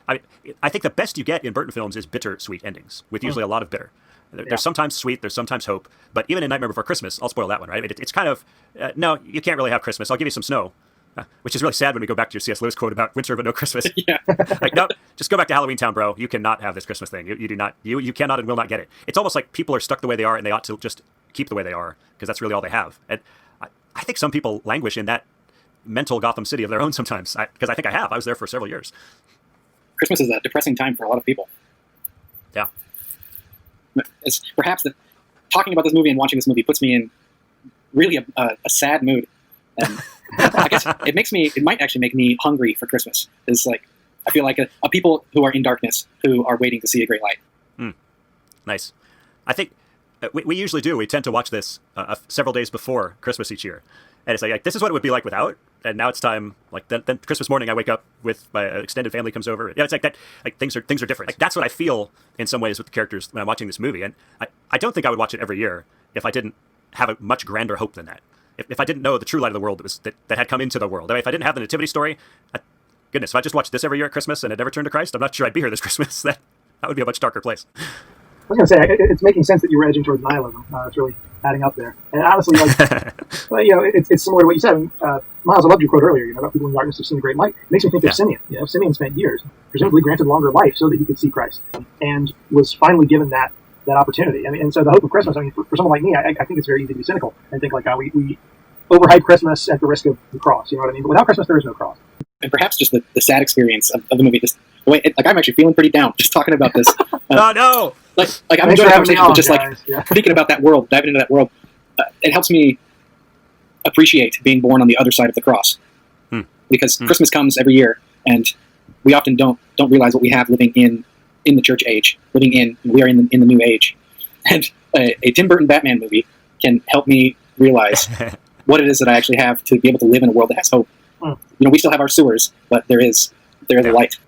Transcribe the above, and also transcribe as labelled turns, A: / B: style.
A: I think the best you get in Burton films is bitter-sweet endings, with usually a lot of bitter.
B: Yeah.
A: There's sometimes sweet, there's sometimes hope, but even in Nightmare Before Christmas, I'll spoil that one, right? It's kind of, no, you can't really have Christmas. I'll give you some snow, which is really sad when we go back to your C.S. Lewis quote about winter but no Christmas.
B: Yeah.
A: Like, no, just go back to Halloween Town, bro. You cannot have this Christmas thing. You do not, you cannot and will not get it. It's almost like people are stuck the way they are and they ought to just keep the way they are because that's really all they have. And I think some people languish in that mental Gotham City of their own sometimes, because I think I have. I was there for several years.
B: Christmas is a depressing time for a lot of people.
A: Yeah.
B: It's perhaps that talking about this movie and watching this movie puts me in really a sad mood. And I guess it might actually make me hungry for Christmas. It's like, I feel like a people who are in darkness, who are waiting to see a great light.
A: Nice. I think we usually do. We tend to watch this several days before Christmas each year. And it's like, this is what it would be like without. And now it's time, like, then Christmas morning I wake up with my extended family comes over. Yeah, it's like that, like things are different. Like, that's what I feel in some ways with the characters when I'm watching this movie. And I don't think I would watch it every year if I didn't have a much grander hope than that. If I didn't know the true light of the world that had come into the world. I mean, if I didn't have the nativity story, goodness, if I just watched this every year at Christmas and had never turned to Christ, I'm not sure I'd be here this Christmas. That would be a much darker place.
C: I was going to say, it's making sense that you were edging towards nihilism. It's really adding up there. And honestly, like, well, it's similar to what you said. Miles, I loved your quote earlier, about people in darkness have seen the great light. It makes me think of Simeon. Simeon spent years, presumably granted longer life so that he could see Christ, and was finally given that opportunity. I mean, and so the hope of Christmas, for someone like me, I think it's very easy to be cynical and think like, we overhype Christmas at the risk of the cross. You know what I mean? But without Christmas, there is no cross.
B: And perhaps just the sad experience of the movie, just the way, like, I'm actually feeling pretty down just talking about this.
A: Oh, no!
B: Like I'm enjoying the conversation, but just thinking about that world, diving into that world, it helps me appreciate being born on the other side of the cross. Because Christmas comes every year, and we often don't realize what we have living in the church age, we are in the new age. And a Tim Burton Batman movie can help me realize what it is that I actually have to be able to live in a world that has hope. We still have our sewers, but there is a light.